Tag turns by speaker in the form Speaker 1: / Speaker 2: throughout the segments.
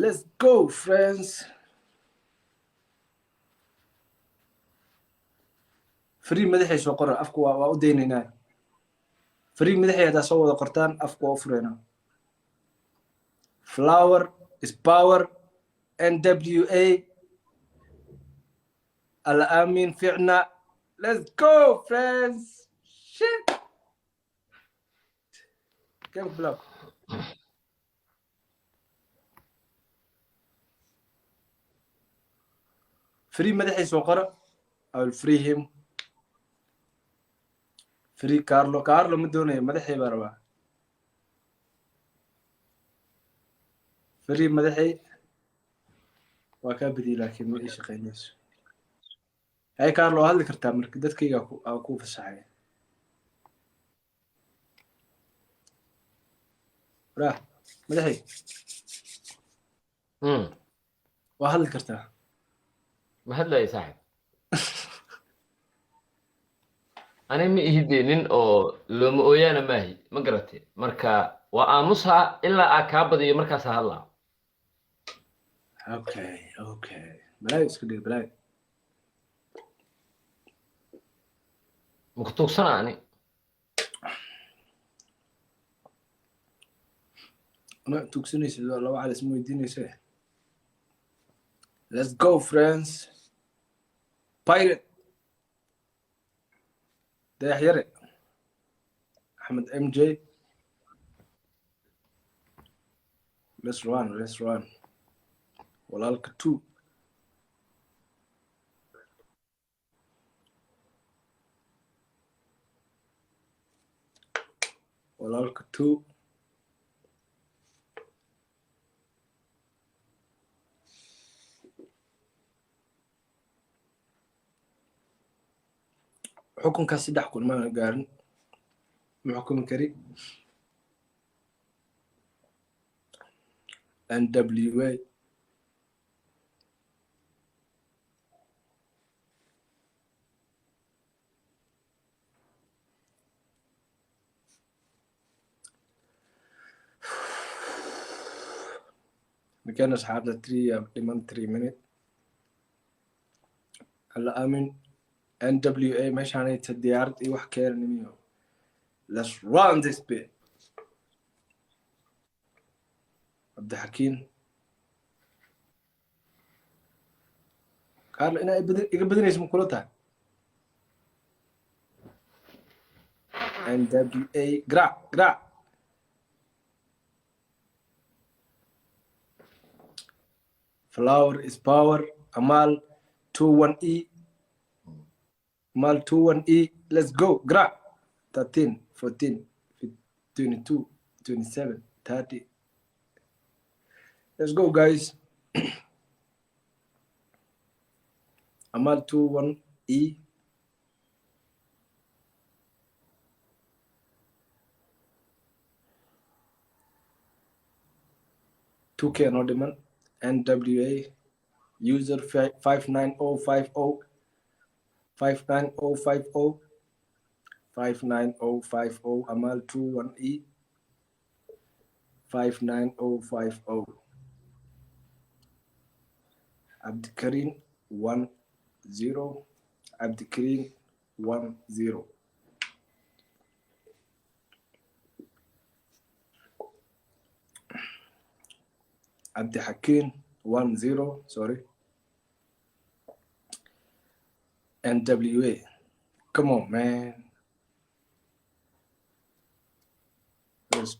Speaker 1: Let's go friends. Free madaxay soo qora afku waa u deynayna. Free madaxay hada soo wada qortaan afku waa u furayna. Flower is power. NWA Al-Amin fi'na. Let's go friends. Shit. كيف بلوك فري مدحي سوقرة او الفري هيم فري كارلو مدوني مدحي بربا فري مدحي وكابدي لكن ما ايش قينيس هاي كارلو هل كرتا مرك ددكيغا ku fasaxay راه مدحي وهل كرتا
Speaker 2: ما هلا يا صاحب أنا ميهدينين أو لوم أويانا ماهي ما قرأتي مركا وآمسها إلا أكابدي مركا سهلا
Speaker 1: اوكي بلاي اسكدي بلاي
Speaker 2: مكتوب سنة يعني
Speaker 1: ما توكسنيس لو على اسمه يديني سيه Let's go friends. Pirate ده يحيرق أحمد MJ. Let's run walaalka 2 walaalka 2 xukunka 3 kun ma gaarin maxkum kari NWA مكان أصحابنا 3 minutes هلا آمن NWA مش هاني تديارت إيه وحكير نميو. Let's run this bit. عبد الحكيم قال أنا بدني اسمه كلها NWA قرع Flower is power. Amal 21E. Amal 21E. Let's go. Gra. 13, 14, 22, 27, 30. Let's go, guys. Amal 21E. $2K anonymous. NWA user 59050 59050 59050 Amal 21E 59050 Abdikarim 10 Abdikarim 10 Abdi Hakim 10 sorry NWA come on man let's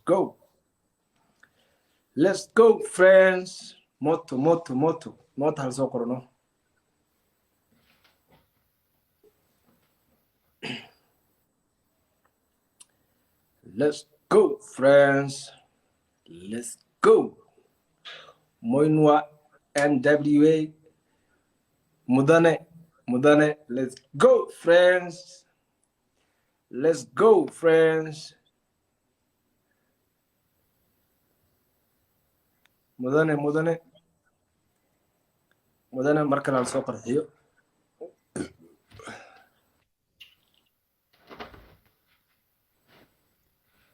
Speaker 1: go friends moto not hal soo qorno let's go friends let's go Moinwa NWA Mudane let's go friends Mudane marka la soo qarxiyo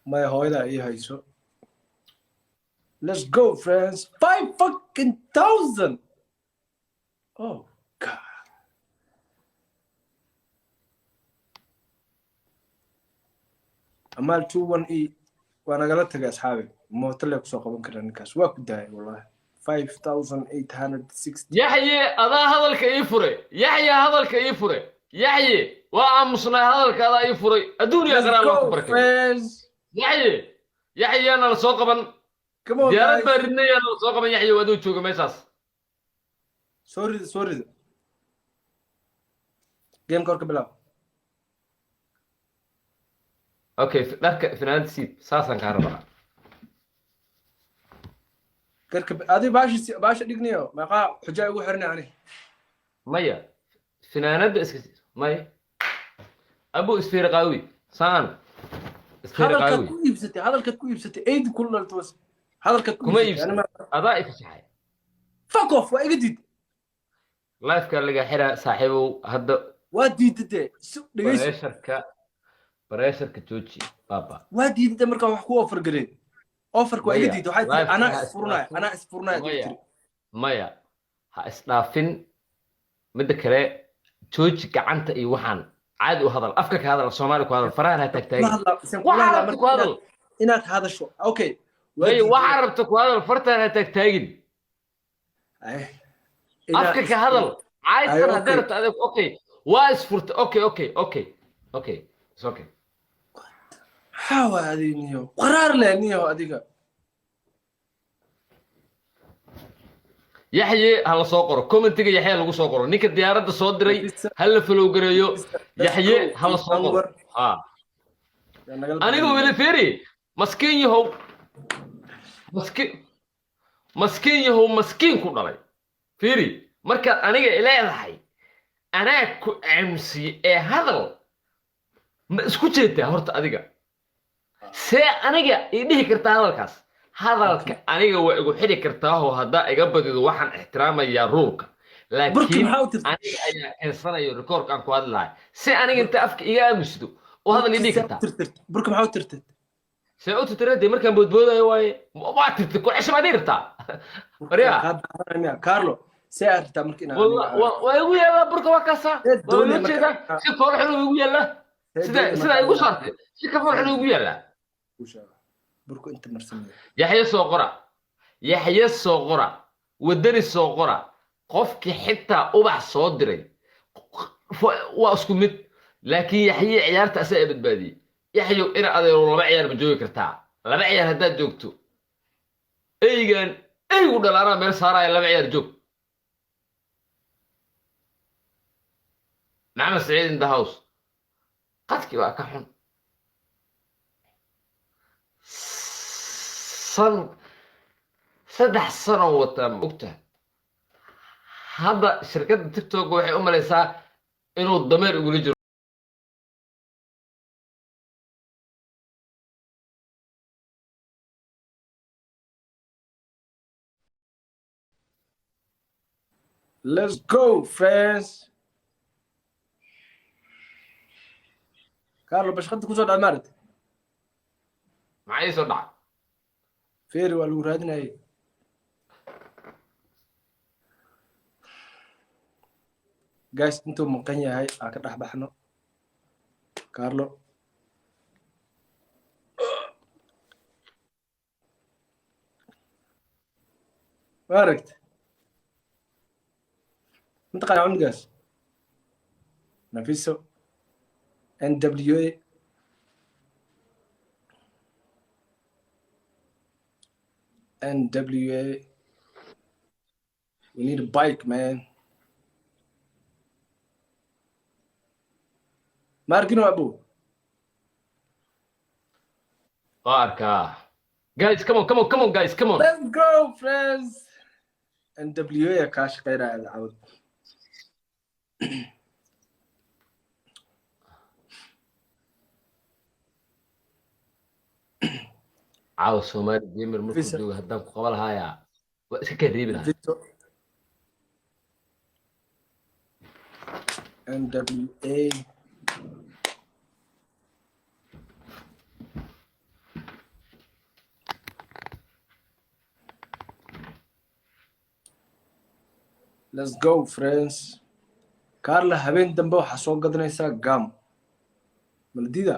Speaker 1: may hooyada ay hayso Let's go, friends. 5,000. Oh, God. Amal 21E. وأنا قلت لك أصحابي موتلك سوق بنكر النكاس واكو داي والله 5,860.
Speaker 2: يحيى أذا هذا الكيفري يحيى هذا الكيفري يحيى وأمصنا هذا الكذا يفري الدنيا
Speaker 1: Let's
Speaker 2: غير الله
Speaker 1: go,
Speaker 2: كبرك
Speaker 1: friends.
Speaker 2: يحيى أنا السوق بن
Speaker 1: Come on,
Speaker 2: ديارات
Speaker 1: guys.
Speaker 2: بردني أنا السوق بن يحيى ودو شو كميساس
Speaker 1: Sorry. Game كورك بلا.
Speaker 2: أوكي لك في نادي سيد ساسا كهرباء
Speaker 1: كركب هذه باش دقنيو ما قا حجاي وحرنا عليه.
Speaker 2: مية في نادي اسكت مية أبو إسفير قوي سان إسفير
Speaker 1: هذا
Speaker 2: قوي
Speaker 1: الكتكوي بستي ايد كله التوس. هذا الكتكوي
Speaker 2: كما
Speaker 1: بستي.
Speaker 2: يبسط
Speaker 1: انا ما
Speaker 2: أضاء إفشاعي
Speaker 1: فك اوف واجدد.
Speaker 2: لايف كان لقى حرا صاحبه هذا
Speaker 1: واديدته دغيس.
Speaker 2: بريشرك جوجي بابا
Speaker 1: واديدته marka wax ku offer gareyn. Offer ku
Speaker 2: Maya,
Speaker 1: اجدد waxay
Speaker 2: live
Speaker 1: ana
Speaker 2: ka
Speaker 1: isfurnaa
Speaker 2: Maya Maya ha isdhaafin midda kale jooji gacanta iyo waxaan caadi u hadal afka ka hadal Soomaali ku hadal faraha taagtaagin waxa rabta ku hadal
Speaker 1: inaad hadasho okay
Speaker 2: Maya waxa rabta ku hadal fartaha taagtaagin afka ka hadal caadi hadda rabta adag okay waa isfurta okay it's okay
Speaker 1: حاوادينيو قرار لانيو adiga
Speaker 2: يحيى هلا soo qoro commentiga يحيى lagu soo qoro ninka diyaaradda soo diray hal follow gareeyo يحيى هلا soo qoro aniga weli fiiri maskiin yahow maskiin ku dhalay fiiri marka aniga ilaahay anaa ku amsi ee hadal ma isku jeedaa horta adiga see aniga ii dhihi kartaa hadalka aniga waa igu xidhi kartaa oo haddaa iga badido waxaan ixtiraamayaa ruulka laakiin aniga ayaa keensanayo rikoorka aan ku hadlahay si aniga inta afka iga aamusdo oo hadal ii dhihi kartaa
Speaker 1: burka maxaa u tirtay
Speaker 2: see u tirtay markaan boodboodayo waaye waa tirtay ku cesho ma dirtaa
Speaker 1: bariya Carlo see arta markina
Speaker 2: waa igu yeelaa burka waa kaasa waa loo jeedaa si fool xun igu yeelaa sida igu saartay si ka fool xun igu yeelaa
Speaker 1: burku inta marsamay
Speaker 2: yaxya soo qora wadani soo qora qofkii xitaa ubax soo diray waa isku mid laakiin yaxya ciyaarta asaa badbaadiyay yaxyo ina adeero laba ciyaar ma joogi kartaa laba ciyaar haddaad joogto eygu dhalaanaa meel saaraya laba ciyaar joog maxamed saciid in the house qadkii waa ka xun saddex sano wata ogta hadda shirkadda tiktok waxay u malaysaa inuu dameer igula jiro
Speaker 1: Let's go, friends. Carlo باش خدت كوسو دمرت
Speaker 2: معي صدع
Speaker 1: فيري والورادنا هي جايز انتم مقنية هاي اكد راح بحنا كارلو باركت انت قاعد عند جاز نفيسو NWA we need a bike, man. Markino Abu.
Speaker 2: Barca. Guys, come on, guys, come on.
Speaker 1: Let's go, friends. NWA كاش غير العود.
Speaker 2: عاوز سومالي جيمر مركو جوجا هدام قبل هايا واسك كريبنا
Speaker 1: NWA let's go friends. Carla habeen dambe waxaa soo gadanaysaa gam maladida